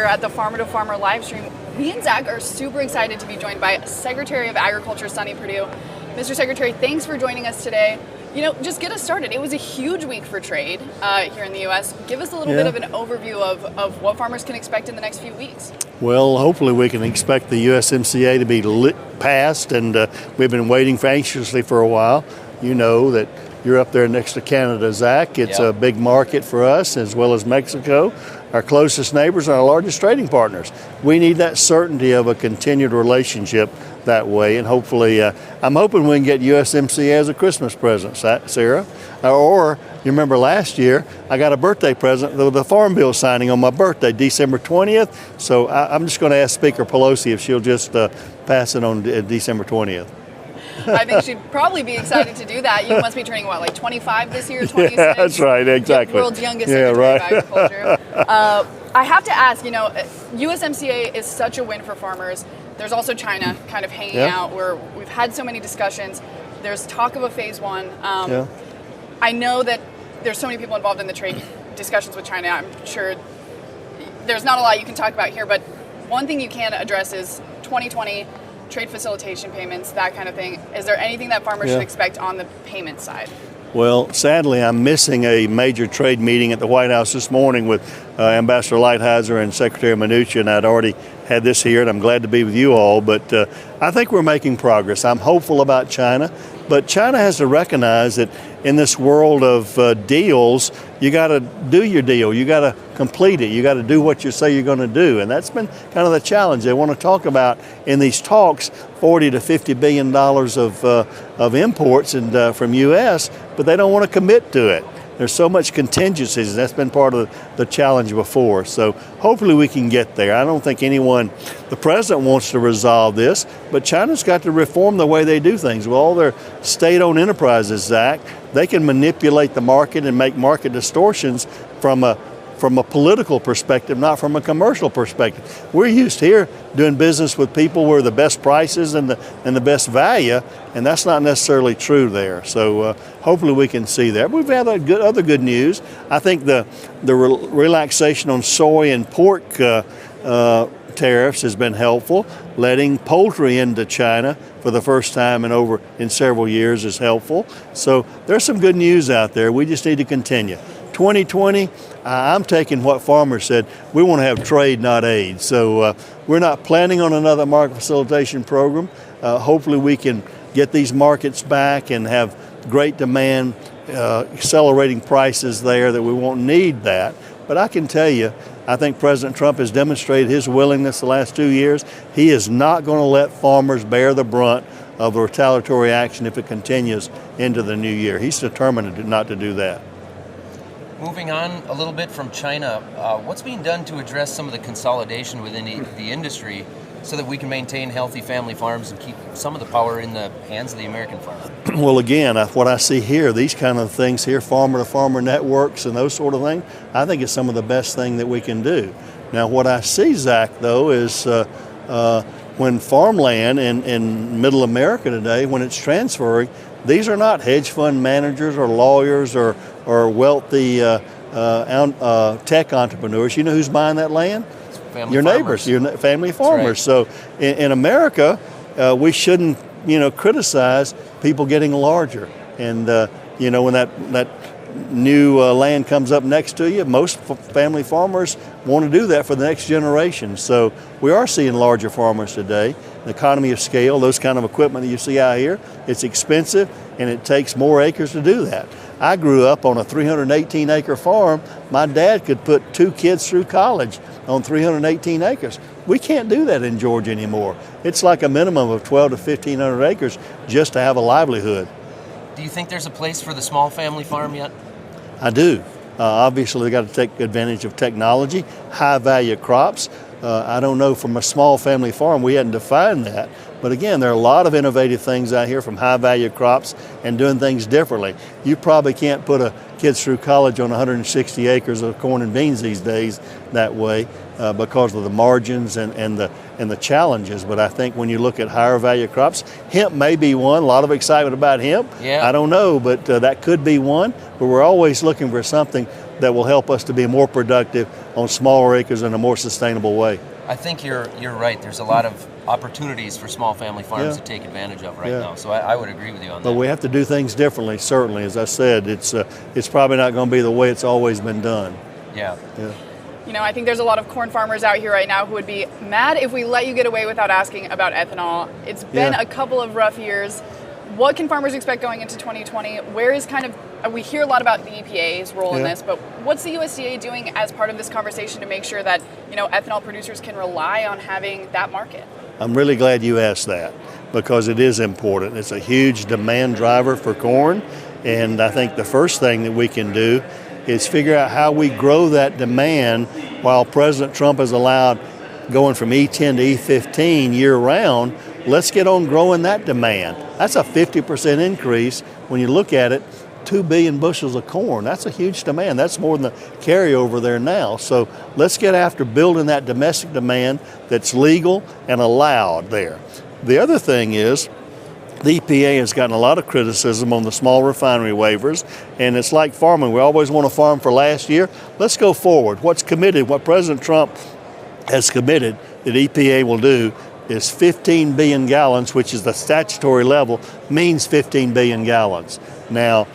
here at the Farmer to Farmer live stream. Me and Zach are super excited to be joined by Secretary of Agriculture, Sonny Perdue. Mr. Secretary, thanks for joining us today. You know, just get us started. It was a huge week for trade here in the U.S. Give us a little bit of an overview of what farmers can expect in the next few weeks. Well, hopefully we can expect the USMCA to be passed, and we've been waiting anxiously for a while. You know that you're up there next to Canada, Zach. It's a big market for us, as well as Mexico, our closest neighbors and our largest trading partners. We need that certainty of a continued relationship that way, and hopefully, I'm hoping we can get USMCA as a Christmas present, Sarah. Or, you remember last year, I got a birthday present with the Farm Bill signing on my birthday, December 20th. So I'm just going to ask Speaker Pelosi if she'll just pass it on December 20th. I think she'd probably be excited to do that. You must be turning, what, like 25 this year, 26? Yeah, that's right, exactly. The world's youngest Secretary of Agriculture. I have to ask, you know, USMCA is such a win for farmers. There's also China kind of hanging out where we've had so many discussions. There's talk of a phase one. I know that there's so many people involved in the trade discussions with China. I'm sure there's not a lot you can talk about here, but one thing you can address is 2020 trade facilitation payments, that kind of thing. Is there anything that farmers should expect on the payment side? Well, sadly, I'm missing a major trade meeting at the White House this morning with Ambassador Lighthizer and Secretary Mnuchin. I'd already had this here, and I'm glad to be with you all. But I think we're making progress. I'm hopeful about China, but China has to recognize that in this world of deals, you got to do your deal. You got to complete it. You got to do what you say you're going to do, and that's been kind of the challenge. They want to talk about in these talks $40 to $50 billion of imports and from U.S., but they don't want to commit to it. There's so much contingencies. That's been part of the challenge before. So hopefully we can get there. I don't think the president wants to resolve this, but China's got to reform the way they do things. With all their state-owned enterprises, Zach, they can manipulate the market and make market distortions from a political perspective, not from a commercial perspective. We're used here doing business with people where the best prices and the best value, and that's not necessarily true there. So hopefully we can see that. We've had other good news. I think the relaxation on soy and pork tariffs has been helpful. Letting poultry into China for the first time in several years is helpful. So there's some good news out there. We just need to continue. 2020, I'm taking what farmers said. We want to have trade, not aid. So we're not planning on another market facilitation program. Hopefully we can get these markets back and have great demand, accelerating prices there that we won't need that. But I can tell you, I think President Trump has demonstrated his willingness the last 2 years. He is not going to let farmers bear the brunt of the retaliatory action if it continues into the new year. He's determined not to do that. Moving on a little bit from China, what's being done to address some of the consolidation within the industry so that we can maintain healthy family farms and keep some of the power in the hands of the American farmer? Well, again, what I see here, these kind of things here, farmer-to-farmer networks and those sort of things, I think it's some of the best thing that we can do. Now, what I see, Zach, though, is when farmland in middle America today, when it's transferring, these are not hedge fund managers or lawyers or wealthy tech entrepreneurs. You know who's buying that land? Your neighbors, your family farmers. Right. So in America, we shouldn't, criticize people getting larger. And when that new land comes up next to you, most family farmers want to do that for the next generation. So we are seeing larger farmers today. The economy of scale, those kind of equipment that you see out here, it's expensive and it takes more acres to do that. I grew up on a 318-acre farm. My dad could put 2 kids through college on 318 acres. We can't do that in Georgia anymore. It's like a minimum of 12 to 1,500 acres just to have a livelihood. Do you think there's a place for the small family farm yet? I do. Obviously, they've got to take advantage of technology, high-value crops. I don't know, from a small family farm, we hadn't defined that. But again, there are a lot of innovative things out here from high-value crops and doing things differently. You probably can't put a kids through college on 160 acres of corn and beans these days that way because of the margins and the challenges. But I think when you look at higher value crops, hemp may be one. A lot of excitement about hemp. Yeah. I don't know, but that could be one. But we're always looking for something that will help us to be more productive on smaller acres in a more sustainable way. I think you're right. There's a lot of opportunities for small family farms to take advantage of right now. So I would agree with you on that. But we have to do things differently, certainly. As I said, it's probably not going to be the way it's always been done. Yeah. You know, I think there's a lot of corn farmers out here right now who would be mad if we let you get away without asking about ethanol. It's been a couple of rough years. What can farmers expect going into 2020? Where is we hear a lot about the EPA's role in this, but what's the USDA doing as part of this conversation to make sure that, ethanol producers can rely on having that market? I'm really glad you asked that, because it is important. It's a huge demand driver for corn, and I think the first thing that we can do is figure out how we grow that demand while President Trump has allowed going from E10 to E15 year-round. Let's get on growing that demand. That's a 50% increase when you look at it. 2 billion bushels of corn. That's a huge demand. That's more than the carryover there now. So let's get after building that domestic demand that's legal and allowed there. The other thing is, the EPA has gotten a lot of criticism on the small refinery waivers, and it's like farming. We always want to farm for last year. Let's go forward. What's committed, what President Trump has committed that EPA will do is 15 billion gallons, which is the statutory level, means 15 billion gallons. Now,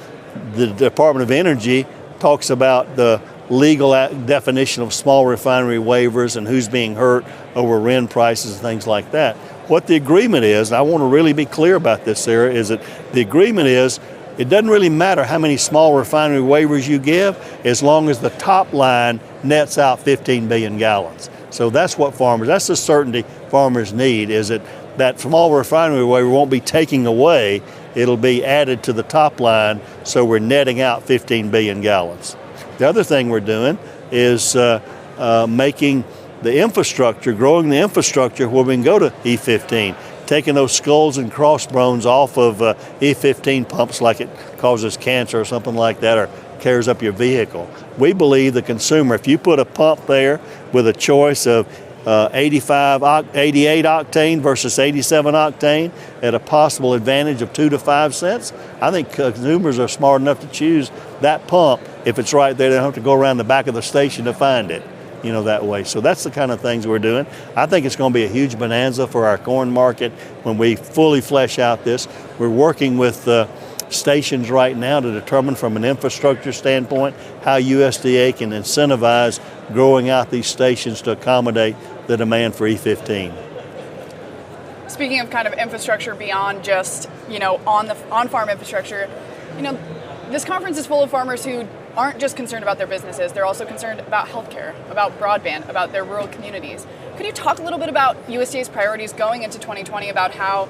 the Department of Energy talks about the legal definition of small refinery waivers and who's being hurt over RIN prices and things like that. What the agreement is, and I want to really be clear about this, Sarah, is that the agreement is it doesn't really matter how many small refinery waivers you give as long as the top line nets out 15 billion gallons. So that's what that's the certainty farmers need, is that small refinery waiver won't be taking away, it'll be added to the top line, so we're netting out 15 billion gallons. The other thing we're doing is making the infrastructure, growing the infrastructure where we can go to E15, taking those skulls and crossbones off of E15 pumps like it causes cancer or something like that, or tears up your vehicle. We believe the consumer, if you put a pump there with a choice of 88 octane versus 87 octane at a possible advantage of 2 to 5 cents, I think consumers are smart enough to choose that pump. If it's right there, they don't have to go around the back of the station to find it, that way. So that's the kind of things we're doing. I think it's going to be a huge bonanza for our corn market when we fully flesh out this. We're working with stations right now to determine from an infrastructure standpoint how USDA can incentivize growing out these stations to accommodate the demand for E15. Speaking of kind of infrastructure beyond just, on-farm infrastructure, this conference is full of farmers who aren't just concerned about their businesses, they're also concerned about healthcare, about broadband, about their rural communities. Could you talk a little bit about USDA's priorities going into 2020, about how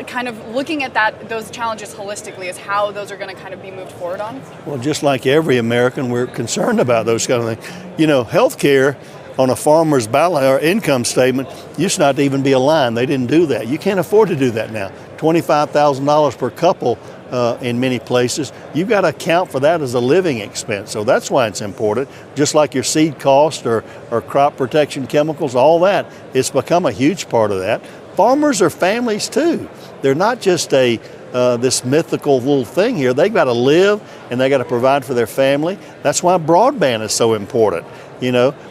kind of looking at those challenges holistically is how those are going to kind of be moved forward on? Well, just like every American, we're concerned about those kind of things. Healthcare on a farmer's balance or income statement used not to even be a line. They didn't do that. You can't afford to do that now. $25,000 per couple in many places. You've got to account for that as a living expense. So that's why it's important. Just like your seed cost or crop protection chemicals, all that, it's become a huge part of that. Farmers are families too. They're not just this mythical little thing here. They've got to live and they got to provide for their family. That's why broadband is so important.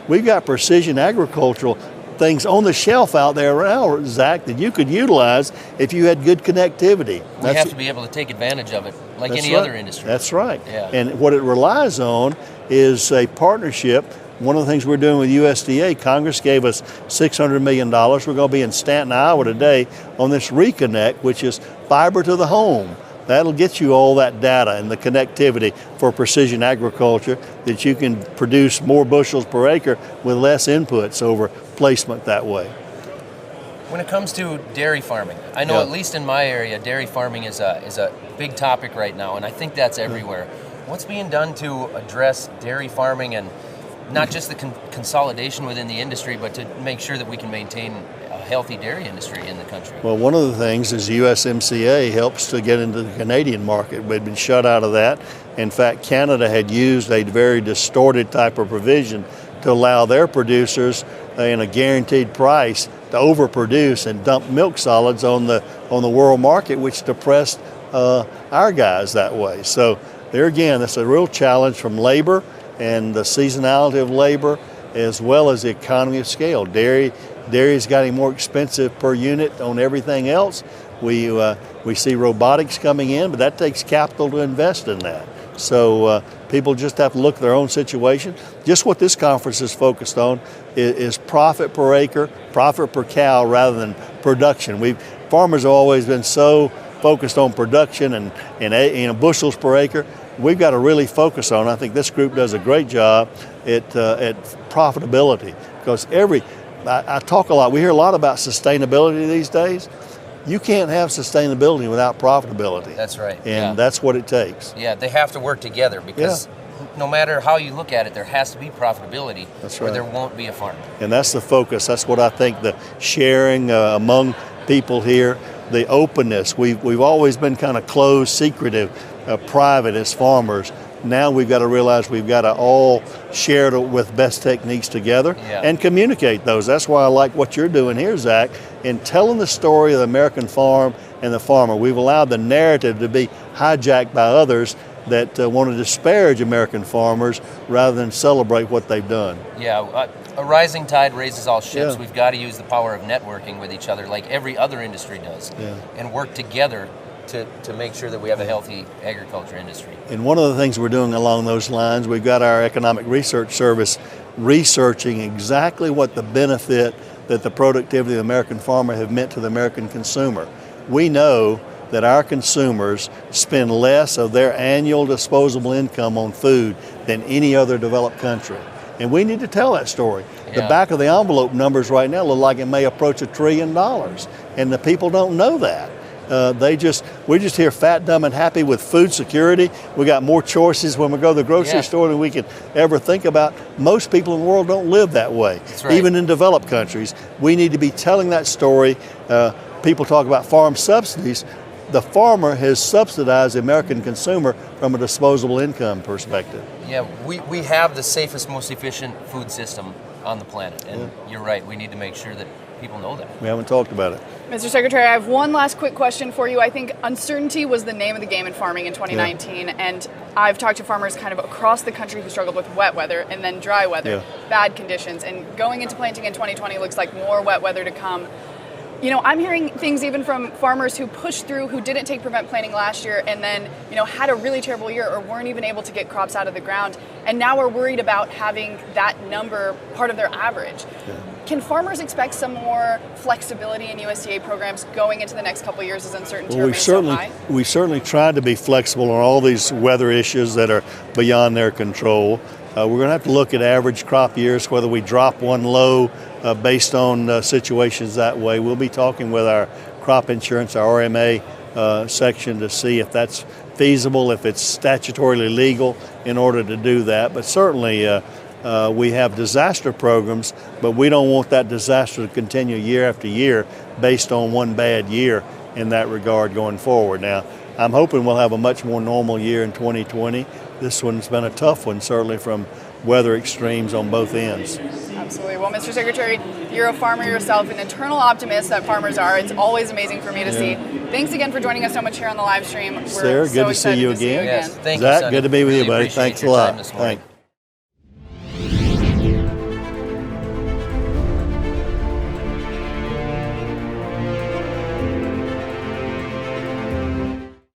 We've got precision agricultural things on the shelf out there now, Zach, that you could utilize if you had good connectivity. We have to be able to take advantage of it like any other industry. That's right. Yeah. And what it relies on is a partnership. One of the things we're doing with USDA, Congress gave us $600 million. We're going to be in Stanton, Iowa today on this Reconnect, which is fiber to the home. That'll get you all that data and the connectivity for precision agriculture, that you can produce more bushels per acre with less inputs over placement that way. When it comes to dairy farming, I know at least in my area, dairy farming is a big topic right now, and I think that's everywhere. What's being done to address dairy farming, and not just the consolidation within the industry, but to make sure that we can maintain a healthy dairy industry in the country? Well, one of the things is USMCA helps to get into the Canadian market. We'd been shut out of that. In fact, Canada had used a very distorted type of provision to allow their producers in a guaranteed price to overproduce and dump milk solids on the world market, which depressed our guys that way. So there again, that's a real challenge from labor and the seasonality of labor, as well as the economy of scale. Dairy's getting more expensive per unit on everything else. We see robotics coming in, but that takes capital to invest in that. So people just have to look at their own situation. Just what this conference is focused on is profit per acre, profit per cow, rather than production. Farmers have always been so focused on production and bushels per acre. We've got to really focus on, I think this group does a great job at profitability, because I talk a lot, we hear a lot about sustainability these days. You can't have sustainability without profitability. That's right. And that's what it takes. Yeah, they have to work together, because no matter how you look at it, there has to be profitability, or there won't be a farm. And that's the focus. That's what I think, the sharing among people here, the openness. We've always been kind of closed, secretive, private as farmers. Now we've got to realize we've got to all share it with best techniques together and communicate those. That's why I like what you're doing here, Zach, in telling the story of the American farm and the farmer. We've allowed the narrative to be hijacked by others that want to disparage American farmers rather than celebrate what they've done. Yeah, a rising tide raises all ships. We've got to use the power of networking with each other like every other industry does, and work together to make sure that we have a healthy agriculture industry. And one of the things we're doing along those lines, we've got our Economic Research Service researching exactly what the benefit that the productivity of the American farmer have meant to the American consumer. We know that our consumers spend less of their annual disposable income on food than any other developed country. And we need to tell that story. The back of the envelope numbers right now look like it may approach $1 trillion, and the people don't know that. We just hear fat, dumb, and happy with food security. We got more choices when we go to the grocery store than we could ever think about. Most people in the world don't live that way. That's right. Even in developed countries. We need to be telling that story. People talk about farm subsidies. The farmer has subsidized the American consumer from a disposable income perspective. Yeah, we have the safest, most efficient food system on the planet, and you're right, we need to make sure that people know that. We haven't talked about it. Mr. Secretary, I have one last quick question for you. I think uncertainty was the name of the game in farming in 2019, and I've talked to farmers kind of across the country who struggled with wet weather and then dry weather, bad conditions, and going into planting in 2020 looks like more wet weather to come. You know, I'm hearing things even from farmers who pushed through, who didn't take prevent planting last year and then, had a really terrible year or weren't even able to get crops out of the ground, and now are worried about having that number part of their average. Can farmers expect some more flexibility in USDA programs going into the next couple of years as uncertainty remains so high? We certainly tried to be flexible on all these weather issues that are beyond their control. We're going to have to look at average crop years, whether we drop one low based on situations that way. We'll be talking with our crop insurance, our RMA section, to see if that's feasible, if it's statutorily legal in order to do that. But certainly we have disaster programs, but we don't want that disaster to continue year after year based on one bad year in that regard going forward. Now, I'm hoping we'll have a much more normal year in 2020. This one's been a tough one, certainly from weather extremes on both ends. Absolutely. Well, Mr. Secretary, you're a farmer yourself, an eternal optimist that farmers are. It's always amazing for me to see. Thanks again for joining us so much here on the live stream. Sarah, good to see you again. Yes, thank Zach, you, good to be with you, buddy. Appreciate Thanks a your lot. time this morning. Thanks.